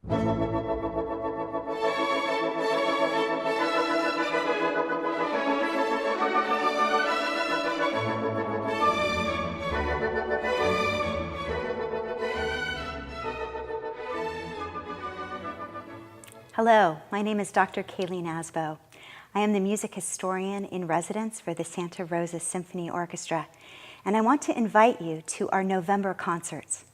Hello, my name is Dr. Kayleen Asbo. I am the music historian in residence for the Santa Rosa Symphony Orchestra, and I want to invite you to our November concerts.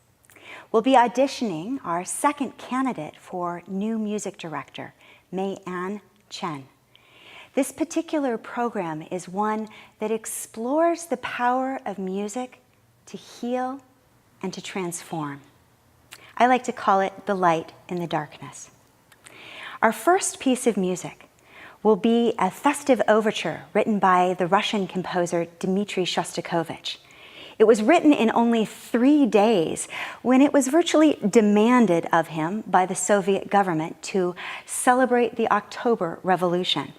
We'll be auditioning our second candidate for new music director, Mei-Ann. This particular program is one that explores the power of music to heal and to transform. I like to call it the light in the darkness. Our first piece of music will be a festive overture written by the Russian composer Dmitri Shostakovich. It was written in only 3 days when it was virtually demanded of him by the Soviet government to celebrate the October Revolution.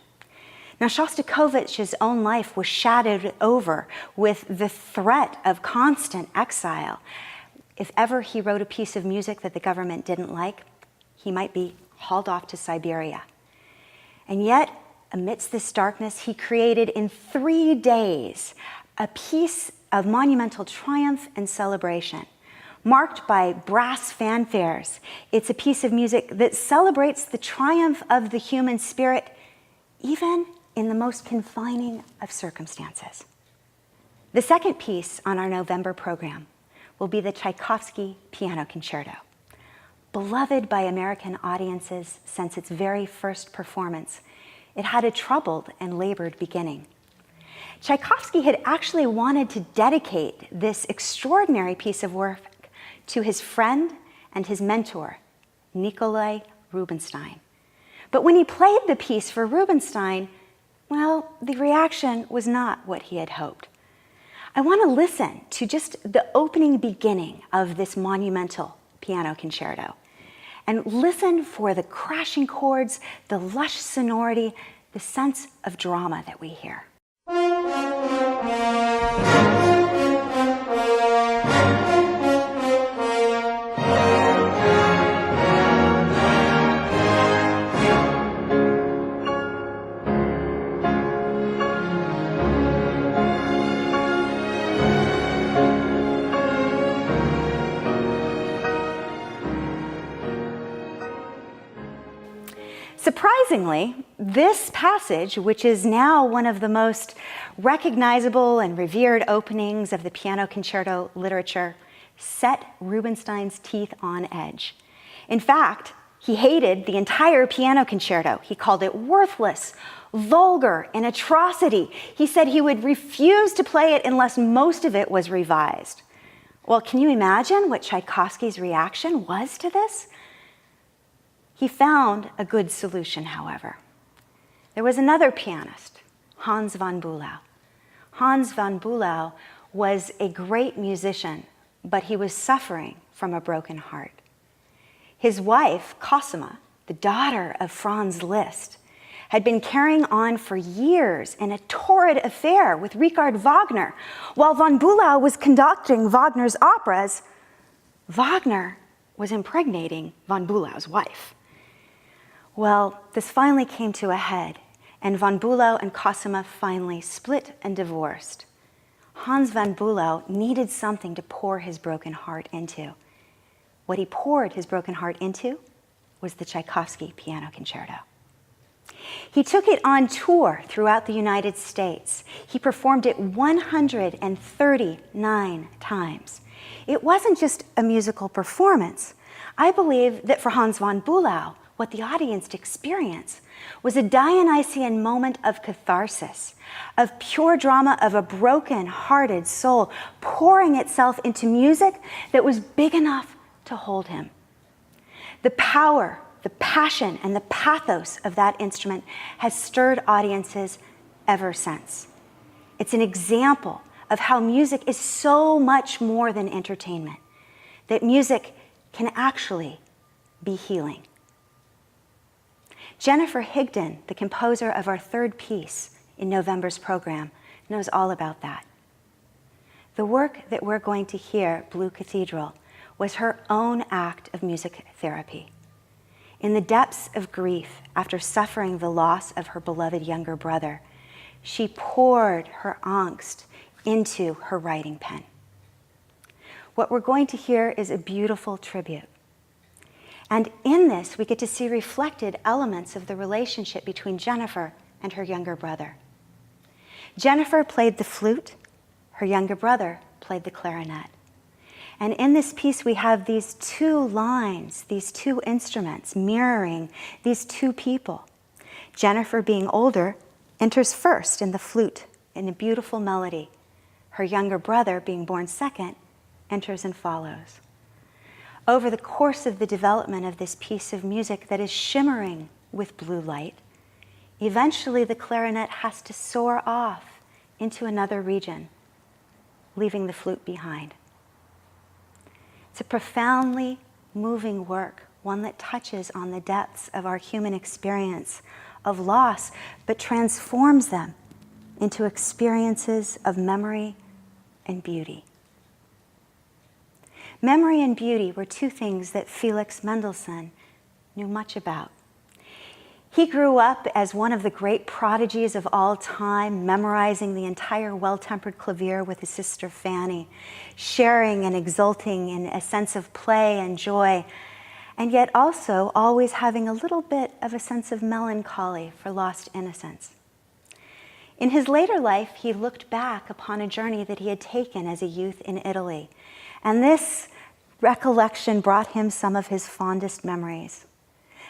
Now, Shostakovich's own life was shadowed over with the threat of constant exile. If ever he wrote a piece of music that the government didn't like, he might be hauled off to Siberia. And yet, amidst this darkness, he created in 3 days a piece of monumental triumph and celebration, marked by brass fanfares. It's a piece of music that celebrates the triumph of the human spirit, even in the most confining of circumstances. The second piece on our November program will be the Tchaikovsky Piano Concerto. Beloved by American audiences since its very first performance, it had a troubled and labored beginning. Tchaikovsky had actually wanted to dedicate this extraordinary piece of work to his friend and his mentor, Nikolai Rubinstein. But when he played the piece for Rubinstein, well, the reaction was not what he had hoped. I want to listen to just the opening beginning of this monumental piano concerto, and listen for the crashing chords, the lush sonority, the sense of drama that we hear. Surprisingly, this passage, which is now one of the most recognizable and revered openings of the piano concerto literature, set Rubinstein's teeth on edge. In fact, he hated the entire piano concerto. He called it worthless, vulgar, an atrocity. He said he would refuse to play it unless most of it was revised. Well, can you imagine what Tchaikovsky's reaction was to this? He found a good solution, however. There was another pianist, Hans von Bülow. Hans von Bülow was a great musician, but he was suffering from a broken heart. His wife, Cosima, the daughter of Franz Liszt, had been carrying on for years in a torrid affair with Richard Wagner. While von Bülow was conducting Wagner's operas, Wagner was impregnating von Bülow's wife. Well, this finally came to a head, and von Bülow and Cosima finally split and divorced. Hans von Bülow needed something to pour his broken heart into. What he poured his broken heart into was the Tchaikovsky Piano Concerto. He took it on tour throughout the United States. He performed it 139 times. It wasn't just a musical performance. I believe that for Hans von Bülow, what the audience experienced was a Dionysian moment of catharsis, of pure drama of a broken-hearted soul pouring itself into music that was big enough to hold him. The power, the passion, and the pathos of that instrument has stirred audiences ever since. It's an example of how music is so much more than entertainment, that music can actually be healing. Jennifer Higdon, the composer of our third piece in November's program, knows all about that. The work that we're going to hear, Blue Cathedral, was her own act of music therapy. In the depths of grief, after suffering the loss of her beloved younger brother, she poured her angst into her writing pen. What we're going to hear is a beautiful tribute. And in this, we get to see reflected elements of the relationship between Jennifer and her younger brother. Jennifer played the flute, her younger brother played the clarinet. And in this piece, we have these two lines, these two instruments mirroring these two people. Jennifer, being older, enters first in the flute in a beautiful melody. Her younger brother, being born second, enters and follows. Over the course of the development of this piece of music that is shimmering with blue light, eventually the clarinet has to soar off into another region, leaving the flute behind. It's a profoundly moving work, one that touches on the depths of our human experience of loss, but transforms them into experiences of memory and beauty. Memory and beauty were two things that Felix Mendelssohn knew much about. He grew up as one of the great prodigies of all time, memorizing the entire Well-Tempered Clavier with his sister Fanny, sharing and exulting in a sense of play and joy, and yet also always having a little bit of a sense of melancholy for lost innocence. In his later life, he looked back upon a journey that he had taken as a youth in Italy, and this recollection brought him some of his fondest memories.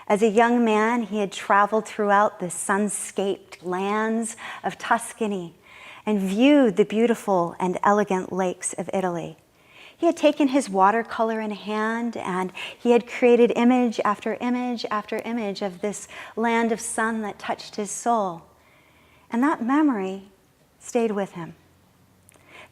As a young man, he had traveled throughout the sun-scaped lands of Tuscany and viewed the beautiful and elegant lakes of Italy. He had taken his watercolor in hand and he had created image after image after image of this land of sun that touched his soul. And that memory stayed with him.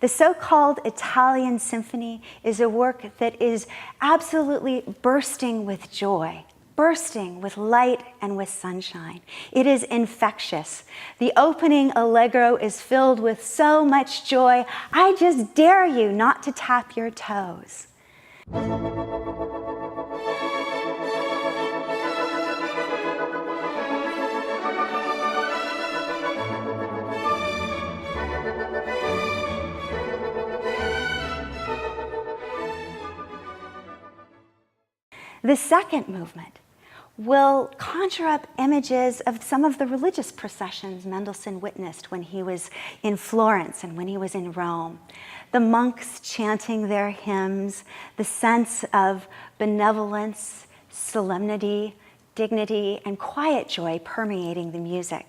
The so-called Italian symphony is a work that is absolutely bursting with joy, bursting with light and with sunshine. It is infectious. The opening allegro is filled with so much joy, I just dare you not to tap your toes. The second movement will conjure up images of some of the religious processions Mendelssohn witnessed when he was in Florence and when he was in Rome. The monks chanting their hymns, the sense of benevolence, solemnity, dignity, and quiet joy permeating the music.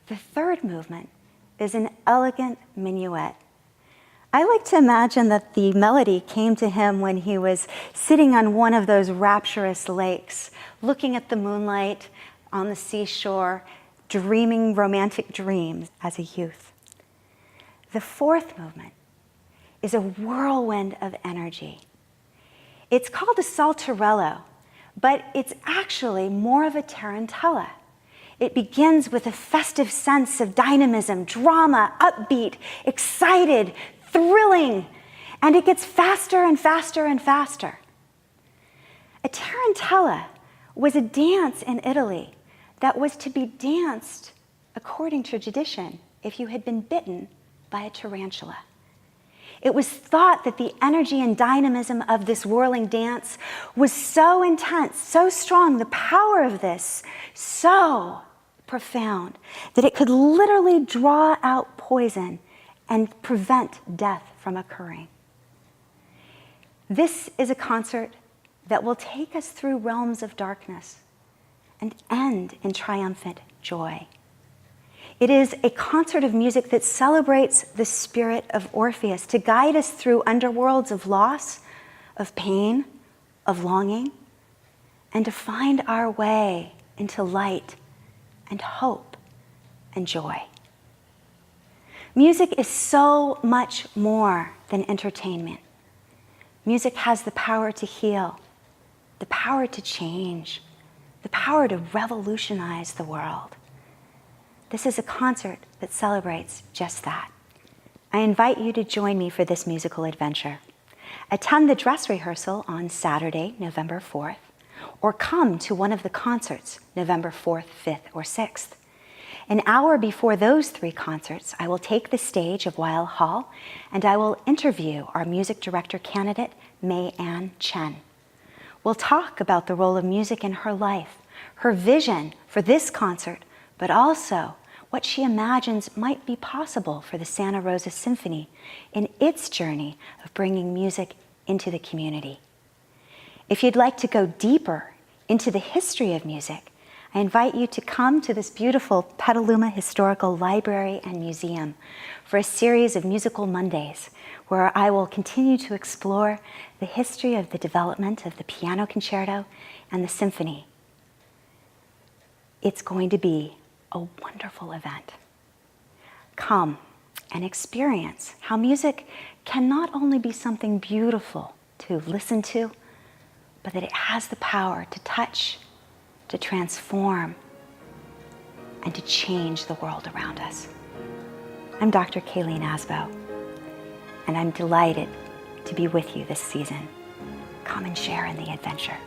The third movement is an elegant minuet. I like to imagine that the melody came to him when he was sitting on one of those rapturous lakes, looking at the moonlight on the seashore, dreaming romantic dreams as a youth. The fourth movement is a whirlwind of energy. It's called a Saltorello, but it's actually more of a Tarentella. It begins with a festive sense of dynamism, drama, upbeat, excited, thrilling, and it gets faster and faster and faster. A tarentella was a dance in Italy that was to be danced according to tradition if you had been bitten by a tarantula. It was thought that the energy and dynamism of this whirling dance was so intense, so strong, the power of this so profound, that it could literally draw out poison and prevent death from occurring. This is a concert that will take us through realms of darkness and end in triumphant joy. It is a concert of music that celebrates the spirit of Orpheus to guide us through underworlds of loss, of pain, of longing, and to find our way into light and hope and joy. Music is so much more than entertainment. Music has the power to heal, the power to change, the power to revolutionize the world. This is a concert that celebrates just that. I invite you to join me for this musical adventure. Attend the dress rehearsal on Saturday, November 4th, or come to one of the concerts, November 4th, 5th, or 6th. An hour before those 3 concerts, I will take the stage of Weill Hall and I will interview our music director candidate, Mei-Ann Chen. We'll talk about the role of music in her life, her vision for this concert, but also what she imagines might be possible for the Santa Rosa Symphony in its journey of bringing music into the community. If you'd like to go deeper into the history of music, I invite you to come to this beautiful Petulama Historical Library and Museum for a series of musical Mondays where I will continue to explore the history of the development of the piano concerto and the symphony. It's going to be a wonderful event. Come and experience how music can not only be something beautiful to listen to, but that it has the power to touch, to transform, and to change the world around us. I'm Dr. Kayleen Asbo, and I'm delighted to be with you this season. Come and share in the adventure.